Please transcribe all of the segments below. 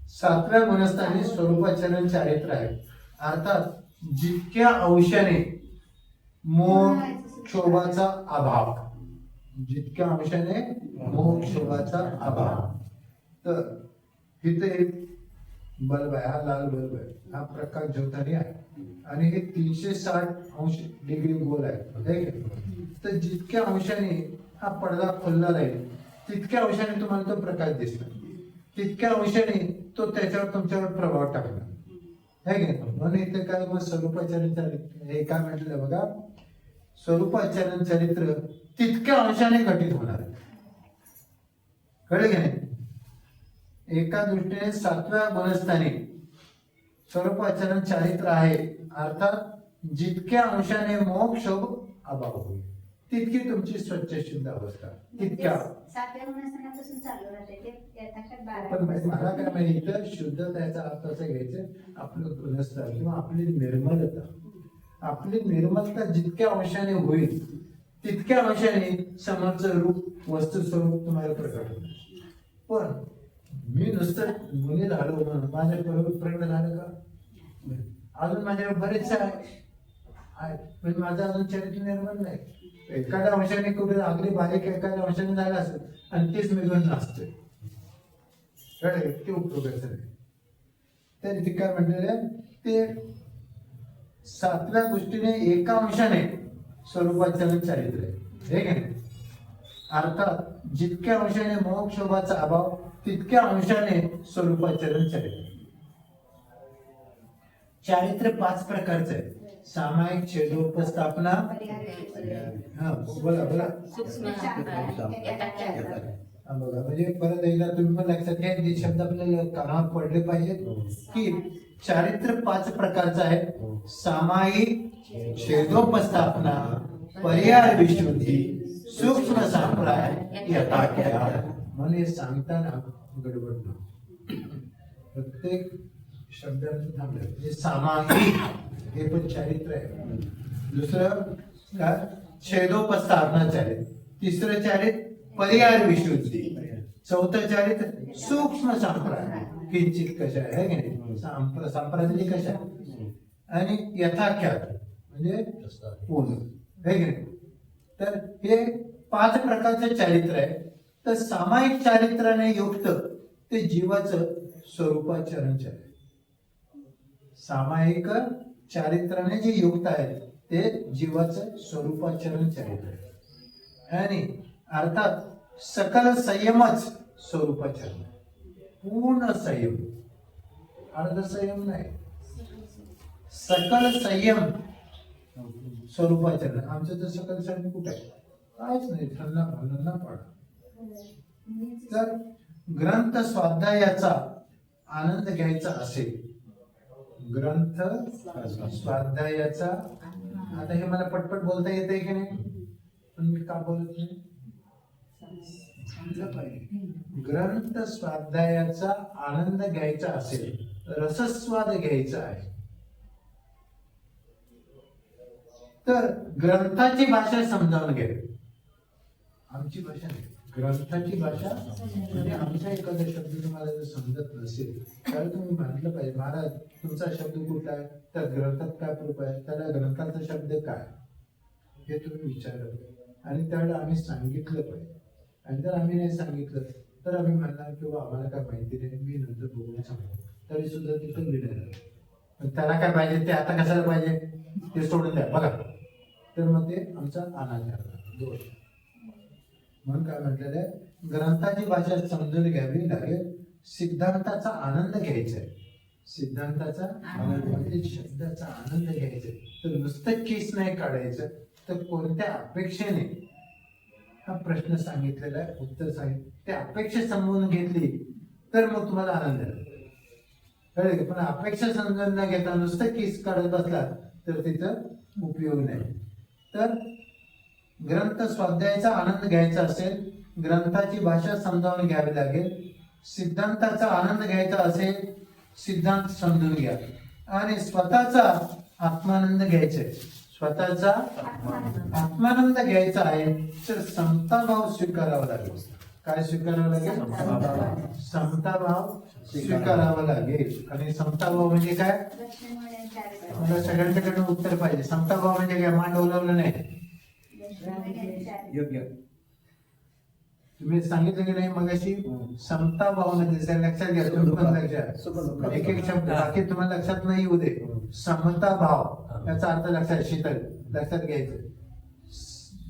सातव्या गुणस्थानी स्वरूपाचरण चारित्र आहे. अर्थात जितक्या अंशाने मोह क्षोभाचा अभाव, जितक्या अंशाने मोह क्षोभाचा अभाव. तर इथे एक बल्ब आहे, हा लाल बल्ब आहे, हा प्रकाश ज्योतारी आहे आणि हे 360 डिग्री गोल आहे. तर जितक्या अंशाने हा पडदा खुलला राहील तितक्या अंशाने तुम्हाला तो प्रकाश दिसणार, तितक्या अंशाने तो त्याच्यावर तुमच्यावर प्रभाव टाकणार आहे की नाही. म्हणून इथे काय मग स्वरूपाचरण चरित्र हे काय म्हटलं बघा, स्वरूपाचरण चरित्र तितक्या अंशाने घटित होणार आहे. कळलं की नाही. एका दृष्टीने सातव्या गुणस्थानी स्वरूपाचरण चारित्र आहे. अर्थात जितक्या अंशाने मोक्ष अभाव होईल तितकी तुमची स्वच्छ शुद्ध अवस्था तितक्या. सातव्या गुणस्थानापासून चालू राहते ते यथाशक्ती 12. पण मला काय माहिती इथं शुद्धता याचा अर्थ असं घ्यायचं, आपलं गुणस्थान किंवा आपली निर्मलता, आपली निर्मलता जितक्या अंशाने होईल तितक्या अंशाने समोरचं रूप वस्तू स्वरूप तुम्हाला प्रकट होईल. पण मी नुसतं मुली झालो म्हणून माझ्या बरोबर प्रकट झालं का? अजून माझ्या बरेचसे आहे पण माझं अजून चरित्र निर्माण नाही. एखाद्या अंशाने कुठे अगदी बारीक एखाद्या अंशाने झाला असेल आणि तेच मी घेऊन नाचतोय, कळलं ते उपयोगाचं नाही. तर ते काय म्हणलेलं आहे, ते सातव्या गोष्टीने एका अंशाने स्वरूपाचरण चारित्र आहे हे की नाही. अर्थात जितक्या अंशाने मोह क्षोभाचा अभाव तितक्या अंशाने स्वरूपाचरण चारित्र. चारित्र 5 प्रकारचं आहे. सामायिक, छेदोपस्थापना, हा बोला बोला बघा. म्हणजे परत एकदा तुम्ही पण लक्षात घ्या, हे शब्द आपल्याला कानावर पडले पाहिजेत की चारित्र 5 प्रकारचं आहे. सामायिक, छेदोपस्थापना, पर्याय विशुद्धी, सूक्ष्म संप्राय, यथाख्यात. म्हणून हे सांगताना गडबड नको, प्रत्येक शब्दाचं थांबलं. म्हणजे सामायिक हे पण चारित्र आहे. दुसरं काय, छेदोपस्थापना चारित्र. तिसरं चारित्र पर्याय विशुद्धी. चौथं चारित्र सूक्ष्म संप्राय, किंचित कशा आहे की नाही, संप्राय कशा, आणि यथाख्यात म्हणजे पूर्ण आहे की नाही. तर हे 5 प्रकारचे चारित्र आहे. तर सामायिक चारित्राने युक्त ते जीवाचं स्वरूपाचरण चारित्र. सामायिक चारित्राने जे युक्त आहे ते जीवाचं स्वरूपाचरण चारित्र आहे. आणि अर्थात सकल संयमच स्वरूपाचरण, पूर्ण संयम, अर्ध संयम नाही, सकल संयम स्वरूपाचरण. आमचं तर सकल संयम कुठे आहे, काहीच नाही, थंडा भांडा पाडा. तर ग्रंथ स्वाध्यायाचा आनंद घ्यायचा असेल, ग्रंथ स्वाध्यायाचा, आता हे मला पटपट बोलता येते की नाही, पण मी का बोलत नाही, ग्रंथ स्वाध्यायाचा आनंद घ्यायचा असेल, रसस्वाद घ्यायचा आहे, तर ग्रंथाची भाषा समजावून घ्या. आमची भाषा नाही, ग्रंथाची भाषा. म्हणजे आमचा एखादा शब्द तुम्हाला जर समजत नसेल तर तुम्ही म्हटलं पाहिजे, महाराज तुमचा शब्द कुठला आहे, तर ग्रंथात काय प्रूफ आहे, त्याला ग्रंथाचा शब्द काय, हे तुम्ही विचारलं पाहिजे. आणि त्यावेळेला आम्ही सांगितलं पाहिजे. आणि जर आम्ही नाही सांगितलं तर आम्ही म्हणणार किंवा आम्हाला काय माहिती नाही, मी नंतर बघून सांगतो, तरी सुद्धा तिथून लिहिलं. त्याला काय पाहिजे ते आता कशाला पाहिजे ते सोडून द्या बघा. तर मग ते आमचा अनाचार दोष. म्हणून काय म्हटलेलं आहे, ग्रंथाची भाषा समजून घ्यावी लागेल, सिद्धांताचा आनंद घ्यायचा आहे. सिद्धांताचा आनंद म्हणजे शब्दाचा आनंद घ्यायचा. तर नुसतं केस नाही काढायचं, तर कोणत्या अपेक्षेने हा प्रश्न सांगितलेला आहे, उत्तर सांगितलं, त्या अपेक्षा समजून घेतली तर मग तुम्हाला आनंद आहे. कळलं. पण अपेक्षा समजून न घेता नुसतं केस काढत बसला तर तिथं उपयोग नाही. तर ग्रंथ स्वाध्यायाचा आनंद घ्यायचा असेल, ग्रंथाची भाषा समजावून घ्यावी लागेल, सिद्धांताचा आनंद घ्यायचा असेल, सिद्धांत समजून घ्या, आणि स्वतःचा आत्मानंद घ्यायचा आहे, स्वतःचा आत्मानंद घ्यायचा आहे तर समताभाव स्वीकारावा लागेल. काय स्वीकारावं लागेल? समता भाव स्वीकारावा लागेल. आणि समता भाव म्हणजे काय? दक्षिणेकडे चार मला सगळ्यांच्याकडे उत्तर पाहिजे. समता भाव म्हणजे काय? मान डोलावलं नाही. दक्षिणेकडे चार योग्य. तुम्ही सांगितलं की नाही मगाशी? समता भाव मध्ये लक्षात घ्या. तुम्ही पण लक्षात एक एक शब्द बाकी तुम्हाला लक्षात नाही येऊ दे. समता भाव याचा अर्थ लक्षात शीतल लक्षात घ्यायचं.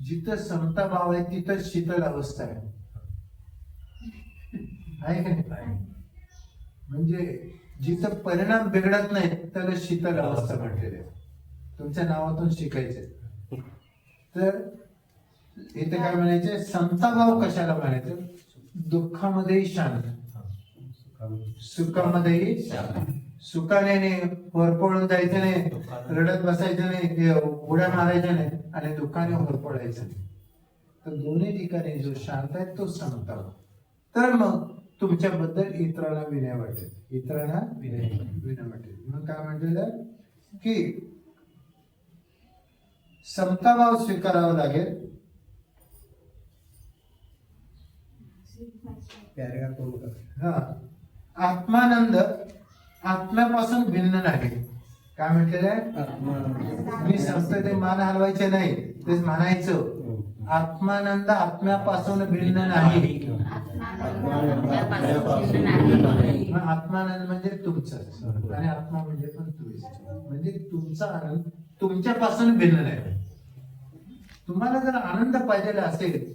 जिथं समता भाव आहे तिथं शीतल अवस्था आहे की नाही? म्हणजे जिथं परिणाम बिघडत नाही त्याला शीतल अवस्था म्हटलेली आहे. तुमच्या नावातून शिकायचे. तर इथे काय म्हणायचे? समताभाव कशाला म्हणायचं? दुःखामध्येही शांत, सुखामध्येही शांत. सुखाने नाही होरपळून जायचं नाही, रडत बसायचं नाही, उड्या मारायच्या नाही, आणि दुःखाने होरपळायचं नाही. तर दोन्ही ठिकाणी जो शांत आहे तो समताभाव. तर मग तुमच्याबद्दल इतरांना विनय वाटेल. इतरांना विनय वाटेल. मग काय म्हटलेलं की समताभाव स्वीकारावा लागेल. पॅरेग्राफ पूर्ण करा. हा, आत्मानंद आत्म्यापासून भिन्न नाही. काय म्हटलेलं आहे? मी सांगतोय ते मान हलवायचे नाही, तेच म्हणायचं. आत्मानंद आत्म्यापासून भिन्न नाही. आत्मानंद म्हणजे तुमचं आणि आत्मा म्हणजे पण तुम्हीच. म्हणजे तुमचा आनंद तुमच्यापासून भिन्न नाही. तुम्हाला जर आनंद पाहिजे असेल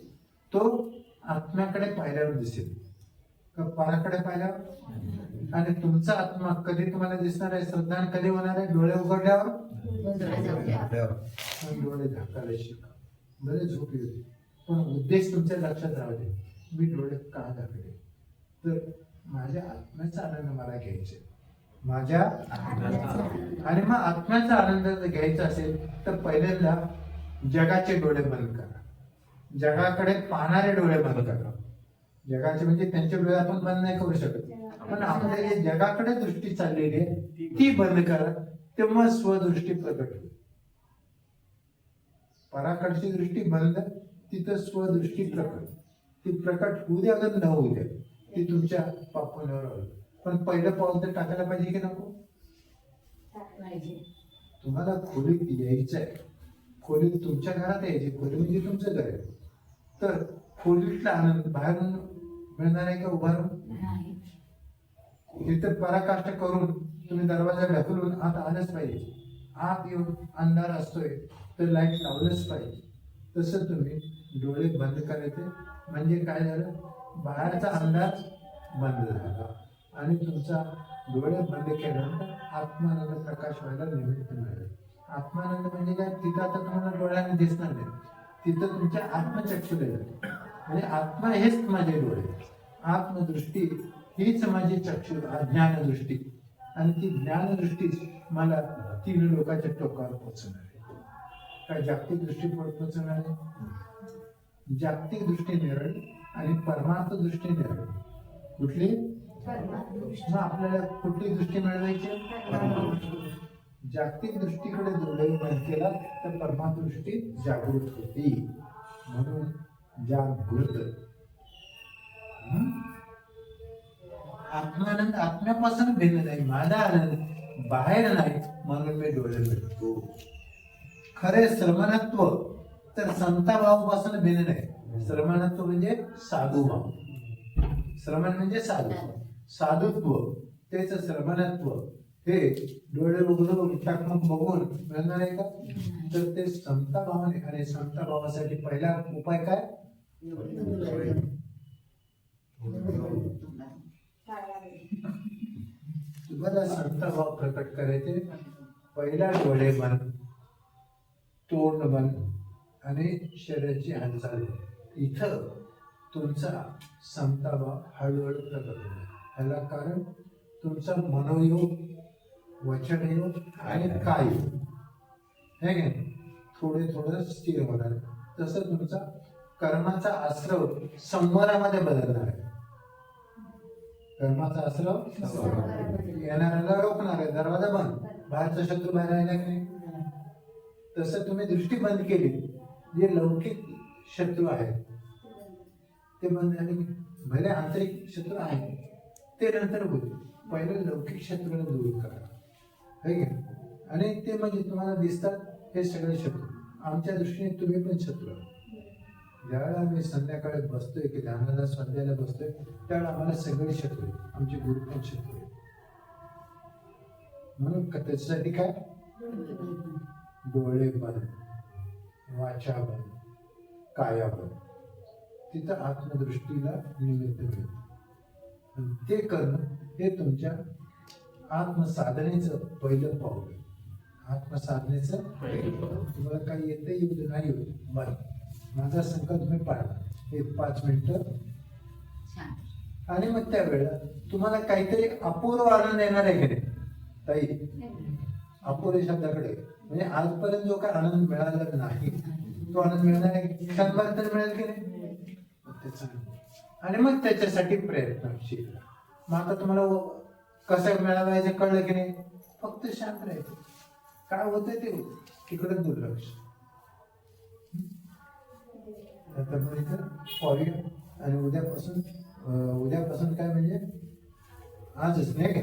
तो आत्म्याकडे पाहिल्यावर दिसेल का पराकडे पाहिल्यावर? आणि तुमचा आत्मा कधी तुम्हाला दिसणार आहे? श्रद्धा कधी होणार आहे? डोळे उघडल्यावर. डोळे झाकायला शिका. बरे झोप येते पण उद्देश तुमच्या लक्षात राहू दे. मी डोळे का झाकले? तर माझ्या आत्म्याचा आनंद मला घ्यायचे. माझ्या आणि मग आत्म्याचा आनंद जर घ्यायचा असेल तर पहिल्यांदा जगाचे डोळे बंद करा. जगाकडे पाहणारे डोळे बंद करा. जगाचे म्हणजे त्यांचे डोळे आपण बंद नाही करू शकत, पण आपल्या जे जगाकडे दृष्टी चाललेली आहे ती बंद करा. तेव्हा स्वदृष्टी प्रकट होईल. पराकडची दृष्टी बंद, तिथं स्वदृष्टी प्रकट. ती प्रकट होऊ द्या अगर न होऊ द्या, ती तुमच्या पापुल्यावर आलं. पण पहिलं पाऊल तर टाकायला पाहिजे की नको? तुम्हाला खोलीत यायचं आहे. खोलीत तुमच्या घरात यायची. खोली म्हणजे तुमचं घर आहे. तर खोलीतला आनंद बाहेरून मिळणार आहे का उभारून? तिथे पराकाष्ठ करून तुम्ही दरवाजा ढकलून आत आलंच पाहिजे. आत येऊन अंधार असतोय तर लाईट लावलंच पाहिजे. तसं तुम्ही डोळे बंद करायचे. म्हणजे काय झालं? बाहेरचा अंधार बंद झाला आणि तुमचा डोळे बंद केल्यानंतर आत्मानंद प्रकाश व्हायला निमित्त मिळेल. आत्मानंद म्हणजे काय? तिथं आता तुम्हाला डोळ्याने दिसणार नाही, तिथं तुमच्या आत्मचक्षुला जाते. म्हणजे आत्मा हेच माझे डोळे. आत्मदृष्टी हीच माझी चक्षु, ज्ञानदृष्टी. आणि ती ज्ञानदृष्टीच मला 3 लोकांच्या टोकावर पोहोचवणार आहे. काय जागतिक दृष्टी पोहोचवणार आहे? जागतिक दृष्टी निरळ आणि परमार्थ दृष्टी निरळ. कुठली? मग आपल्याला कुठली दृष्टी मिळवायची? जागतिक दृष्टीकडे डोळे बंद केला तर परमार्थ दृष्टी जागृत होती. म्हणून जागृत. आत्मानंद आत्म्यापासून भिन्न नाही. माझा आनंद बाहेर नाही म्हणून मी डोळे मिळतो. खरे श्रमणत्व तर समताभावापासून भिन्न नाही. श्रमणत्व म्हणजे साधुभाव. श्रमण म्हणजे साधू. साधुत्व तेच श्रमणत्व. हे डोळे उघडून टाकमक बघून मिळणार आहे का? तर ते समताभावाने. आणि समताभावासाठी पहिला उपाय काय? तुम्हाला समताभाव प्रकट करायचे. पहिला डोळे बंद, तोंड बंद आणि शरीराची हालचाल. इथं तुमचा समताभाव हळूहळू प्रकट होईल. ह्याला कारण तुमचा मनोयोग, वचनयोग आणि काययोग हे घे थोडे थोडं स्थिर होणार. तसं तुमचा कर्माचा आश्रव संवरामध्ये बदलणार आहे. कर्माचा आश्रव येणाऱ्याला रोखणार आहे. दरवाजा बंद, बाहेरचा शत्रू बाहेर राहिला की नाही. तसं तुम्ही दृष्टी बंद केली, जे लौकिक शत्रू आहेत ते बंद झाले की भले आंतरिक शत्रू आहे ते नंतर बोलू. पहिलं लौकिक शत्रूला दूर करा, है की नाही? आणि ते म्हणजे तुम्हाला दिसतात हे सगळे शत्रू. आमच्या दृष्टीने तुम्ही पण शत्रू आहात. ज्यावेळेला आम्ही संध्याकाळी बसतोय की ध्यानाला संध्याला बसतोय त्यावेळेला आम्हाला सगळे शत्रू आहेत. आमचे गुरु पण शत्रू आहेत. म्हणून त्याच्यासाठी काय, डोळे बंद, वाचा बंद, काया बंद, तिथं आत्मदृष्टीला निमित्त मिळतं. आणि ते करणं हे तुमच्या आत्मसाधनेचं पहिलं पाऊल आहे. आत्मसाधनेचं तुम्हाला काही येतं येऊ दे, नाही येऊ दे, बरं माझा संकल्प मी पाळला एक 5 मिनिटं, आणि मग त्यावेळेला तुम्हाला काहीतरी अपूर्व आनंद येणार आहे की नाही ताई? अपुरे शब्दाकडे म्हणजे आजपर्यंत जो काय आनंद मिळाला नाही तो आनंद मिळणार आहे, क्षणभर तर मिळेल की नाही? त्याचा आणि मग त्याच्यासाठी प्रयत्नशील. मग आता तुम्हाला कसं मिळवायचं कळलं की नाही? फक्त शांत राहायचं. काय होतंय ते होतं, तिकडे दुर्लक्ष. आता मग इथं पाहूया. आणि उद्यापासून काय म्हणजे आजच नाही का?